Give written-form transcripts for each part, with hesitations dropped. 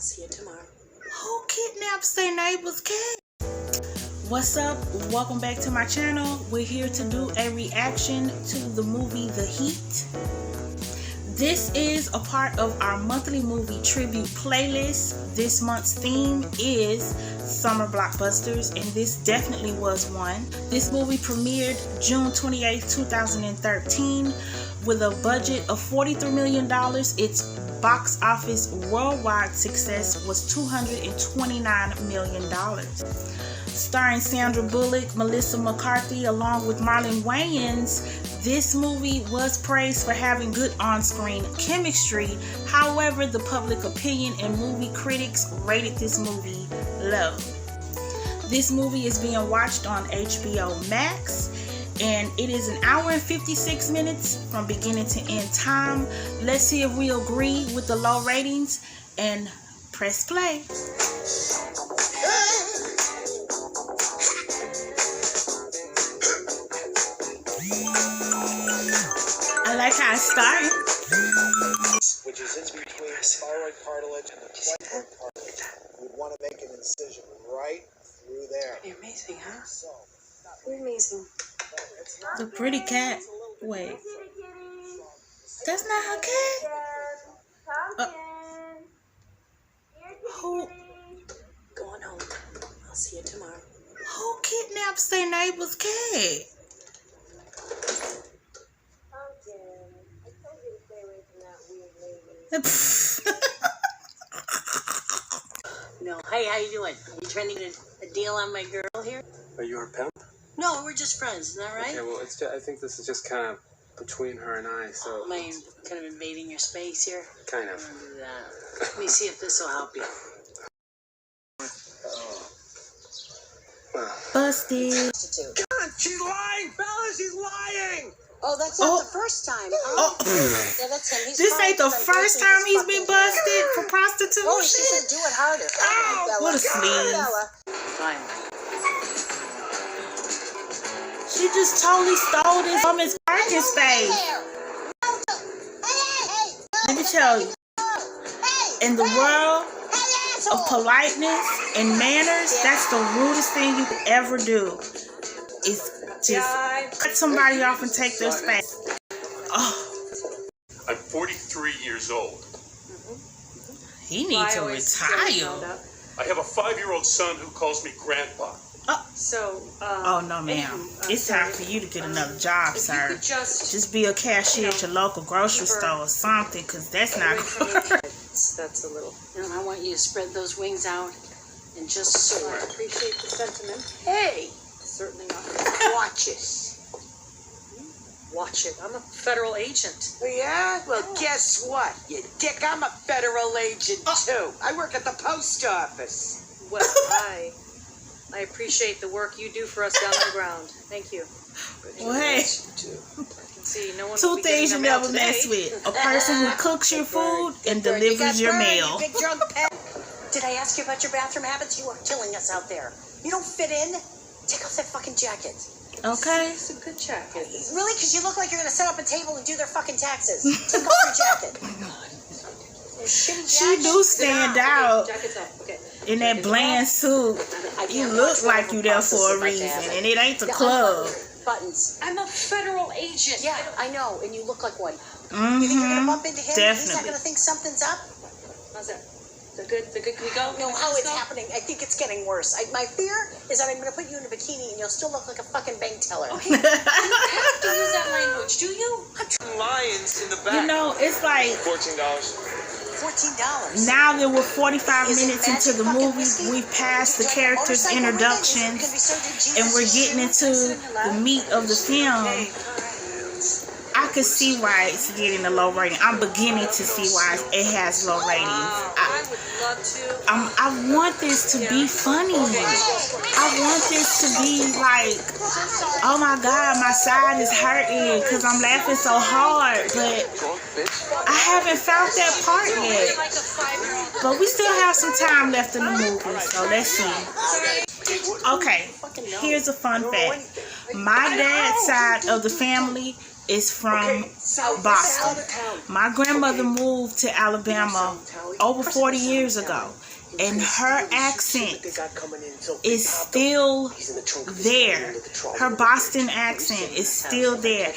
see you tomorrow. Who kidnaps their neighbor's cat? What's up? Welcome back to my channel. We're here to do a reaction to the movie The Heat. This is a part of our monthly movie tribute playlist. This month's theme is summer blockbusters, and this definitely was one. This movie premiered June 28, 2013 with a budget of $43 million. Its box office worldwide success was $229 million. Starring Sandra Bullock, Melissa McCarthy, along with Marlon Wayans, this movie was praised for having good on-screen chemistry. However, the public opinion and movie critics rated this movie low. This movie is being watched on HBO Max, and it is an hour and 56 minutes from beginning to end time. Let's see if we agree with the low ratings and press play. I like how it started. Which is in between the thyroid cartilage and the thyroid cartilage. You would want to make an incision right through there. You're amazing, huh? You're amazing. The pretty cat. Wait. That's not her cat? Who? Go on home. I'll see you tomorrow. Who kidnaps their neighbor's cat? No. Hey, how you doing? You trying to get a deal on my girl here? Are you her pimp? No, we're just friends. Isn't that right? Okay, well, it's just, I think this is just kind of between her and I, so... Am I kind of invading your space here? Kind of. Don't do that. Let me see if this will help you. Busted. God, she's lying, fellas! She's lying! Oh, that's not the first time. Oh. Yeah, that's him. He's This fine. ain't the first time he's been busted for prostitution. Oh, she said do it harder. Oh, what a sneeze. Fine. She just totally stole this from his parking space. Let me tell you, in the world of politeness and manners, that's the rudest thing you could ever do. Is just cut somebody off and take their space. Oh. I'm 43 years old. He needs to retire. I have a 5-year-old son who calls me grandpa. Oh no, ma'am. It's time for you to get another job, sir. Just be a cashier at your local grocery store or something, because that's not good. That's a little. And I want you to spread those wings out and just soar. I appreciate the sentiment. Hey! Certainly not. Watch it. Watch it. I'm a federal agent. Yeah? Well, guess what, you dick? I'm a federal agent, too. I work at the post office. Well, I appreciate the work you do for us down on the ground. Thank you. Well, hey. I can see no one Two things you never mess with. A person who cooks your food and delivers your mail. Did I ask you about your bathroom habits? You are killing us out there. You don't fit in. Take off that fucking jacket. Okay. It's a good jacket. Really? Because you look like you're going to set up a table and do their fucking taxes. Take off your jacket. She do stand out in that bland suit. You look like you there for a reason, and it ain't the club. Buttons. I'm a federal agent. Yeah, I know, and you look like one. You think you're going to bump into him? Definitely. He's not going to think something's up? How's that? The good, can we go? No, how it's happening. I think it's getting worse. My fear is that I'm going to put you in a bikini and you'll still look like a fucking bank teller. Okay. You have to use that language, do you? Lions in the back. You know, it's like $14. $14. now that we're 45 minutes into the movie, we've passed the characters' introductions, and we're getting into the meat of the film. I could see why it's getting a low rating. I'm beginning to see why it has low ratings. I would love to. I want this to be funny. I want this to be like, oh my God, my side is hurting because I'm laughing so hard. But I haven't found that part yet. But we still have some time left in the movie, so let's see. Okay, here's a fun fact. My dad's side of the family is from Boston. My grandmother moved to Alabama over 40 years ago, and her accent is still there. Her Boston accent is still there,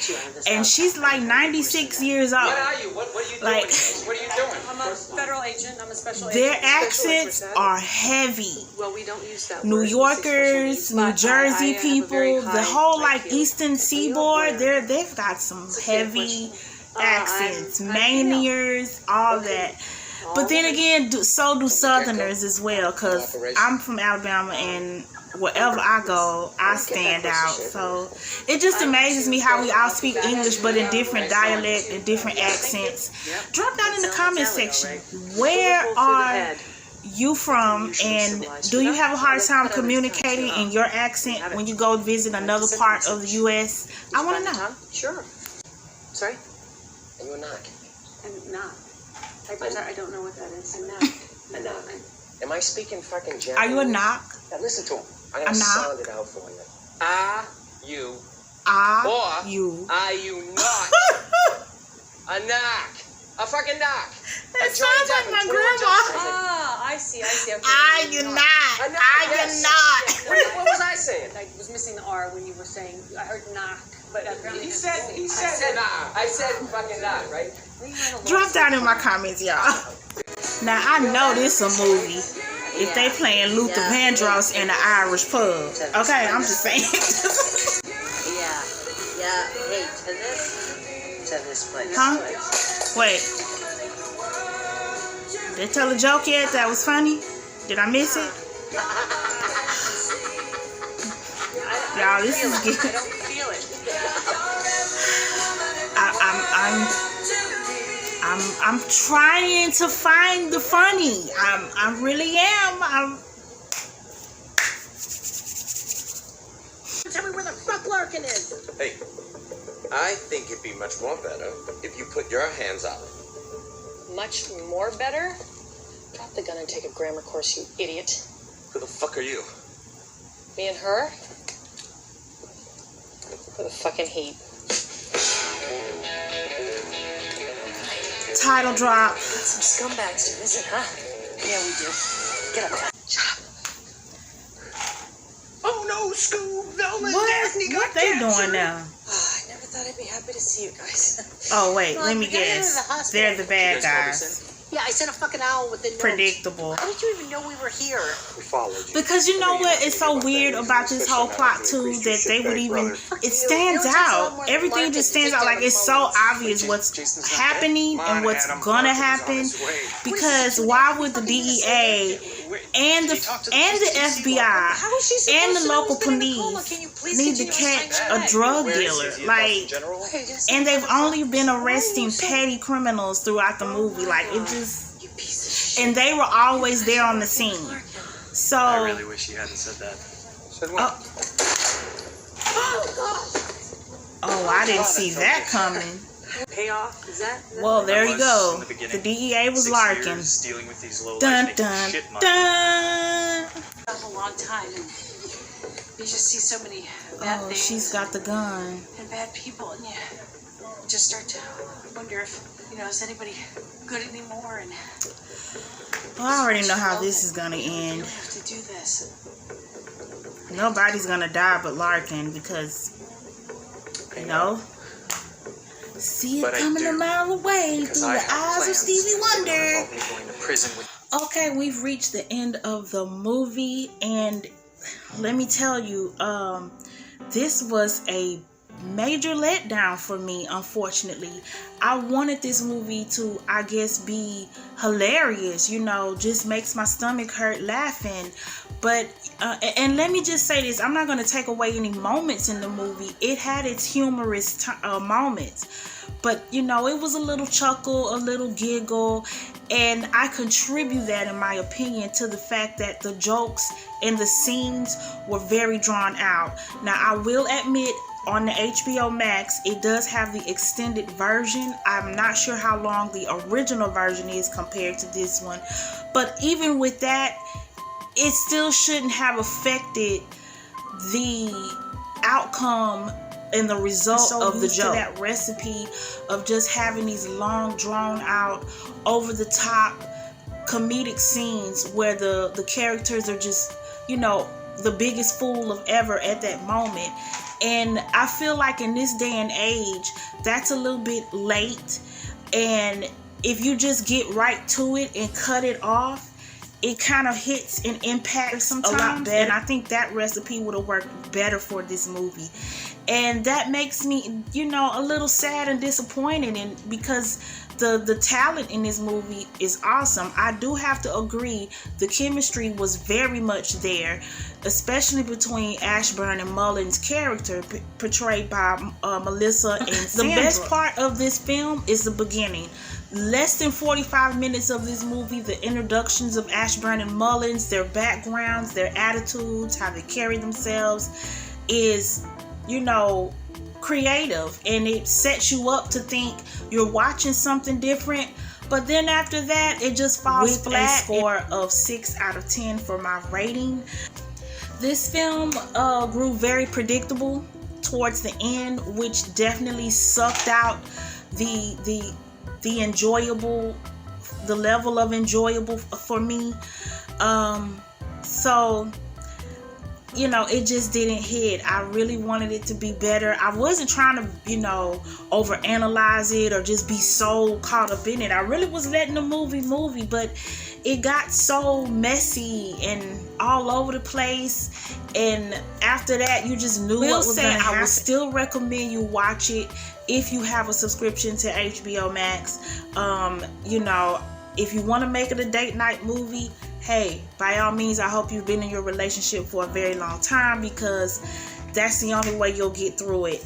and she's like 96 years old. What are you? What are you doing? Like, what are you doing? I'm a federal agent. I'm a special their agent. accents are heavy. Well, we don't use that New word. Yorkers, New Jersey people, the whole like Eastern Seaboard, they've got some heavy accents, Mainiers, all that. But then again, so do Southerners as well, because I'm from Alabama, and wherever I go, I stand out. So it just amazes me how we all speak English, but in different dialect and different accents. Drop down in the comment section, where are you from, and do you have a hard time communicating in your accent when you go visit another part of the U.S.? I want to know. Sure. Sorry? Are you a knock? I'm not. I don't know what that is. I'm not. A knock. Am I speaking fucking Japanese? Are you a knock? Now listen to him. I'm A gonna knock? sound it out for you. Are you Are you? Are you not a knock? A fucking knock. That sounds like my grandma. Ah, I see. Okay. Are you not? A knock, Are you yes. not? What was I saying? I was missing the R when you were saying. I heard knock, but apparently He said knock. I said fucking knock, right? Drop down in my comments, y'all. Now I know this a movie if they playing Luther Vandross in an Irish pub. Okay, I'm just saying. Yeah. Hey, to this place. Huh? Wait. Did they tell a joke yet that was funny? Did I miss it? Y'all, this is good. I don't feel it. I'm trying to find the funny. I really am. Tell me where the fuck Larkin is. Hey, I think it'd be much more better if you put your hands up. Much more better? Drop the gun and take a grammar course, you idiot. Who the fuck are you? Me and her? For the fucking heat. Title drop. Some scumbags to visit, huh? Yeah, we do. Get up. Oh no, Scoob, Velma, Daphne What they doing now? I never thought I'd be happy to see you guys. Oh wait, let me guess. They're the bad guys. Yeah, I sent a fucking owl with the note. Predictable. How did you even know we were here? We followed you. Because you know what is so weird about this whole plot too, that they would even, it stands out. Everything just stands out. Like, it's so obvious what's happening and what's gonna happen. Because why would the DEA and the FBI and the local police need to catch a drug dealer? Like, and they've only been arresting petty criminals throughout the movie. Like, it just, and they were always there on the scene. So I really wish you hadn't said that. Said what? oh, I didn't see that coming. Payoff? Is that? Well, there you go. In the beginning, The DEA was 6 larking. years dealing with these low Dun making dun shit money. dun. That was a long time, and you just see so many bad Oh, things she's got the gun. and bad people, and you just start to wonder if, is anybody good anymore, and Well, I already know how this is gonna you end. really have to do this. Nobody's gonna die but Larkin, because, see it But I coming do, a mile away because through I the have eyes of plans Stevie Wonder. involve me going to prison with Okay, we've reached the end of the movie, and let me tell you, this was a major letdown for me, unfortunately. I wanted this movie to, I guess, be hilarious, just makes my stomach hurt laughing. But, and let me just say this, I'm not going to take away any moments in the movie. It had its humorous moments. But, it was a little chuckle, a little giggle, and I contribute that, in my opinion, to the fact that the jokes and the scenes were very drawn out. Now, I will admit, on the HBO Max, it does have the extended version. I'm not sure how long the original version is compared to this one. But even with that, it still shouldn't have affected the outcome and the result of the joke. That recipe of just having these long, drawn out, over the top comedic scenes where the characters are just, you know, the biggest fool of ever at that moment. And I feel like in this day and age, that's a little bit late. And if you just get right to it and cut it off, it kind of hits and impacts sometimes a lot better. And I think that recipe would have worked better for this movie. And that makes me, you know, a little sad and disappointed, and because the talent in this movie is awesome. I do have to agree, the chemistry was very much there, especially between Ashburn and Mullins' character, portrayed by Melissa and Sandra. The best part of this film is the beginning. Less than 45 minutes of this movie, the introductions of Ashburn and Mullins, their backgrounds, their attitudes, how they carry themselves, is, you know, creative, and it sets you up to think you're watching something different. But then after that, it just falls flat. A score of 6 out of 10 for my rating. This film grew very predictable towards the end, which definitely sucked out the enjoyable, the level of enjoyable for me. So, you know, it just didn't hit. I really wanted it to be better. I wasn't trying to, you know, overanalyze it or just be so caught up in it. I really was letting the movie, but it got so messy and all over the place. And after that, you just knew what was going to happen. I would still recommend you watch it if you have a subscription to HBO Max. You know, if you want to make it a date night movie, hey, by all means, I hope you've been in your relationship for a very long time, because that's the only way you'll get through it.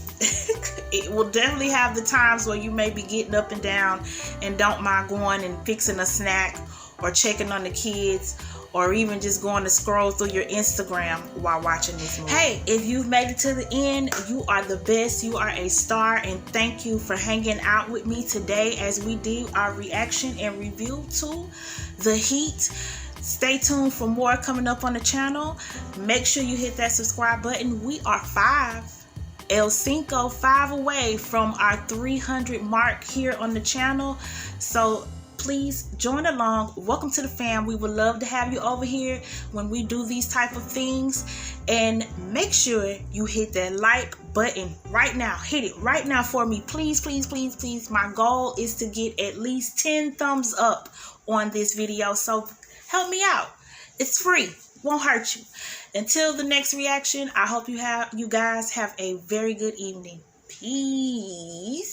It will definitely have the times where you may be getting up and down and don't mind going and fixing a snack or checking on the kids, or even just going to scroll through your Instagram while watching this movie. Hey, if you've made it to the end, you are the best. You are a star, and thank you for hanging out with me today as we did our reaction and review to The Heat. Stay tuned for more coming up on the channel. Make sure you hit that subscribe button. We are 5 away from our 300 mark here on the channel. So please join along. Welcome to the fam. We would love to have you over here when we do these type of things. And make sure you hit that like button right now. Hit it right now for me. Please, please, please, please. My goal is to get at least 10 thumbs up on this video. So help me out. It's free. Won't hurt you. Until the next reaction, I hope you guys have a very good evening. Peace.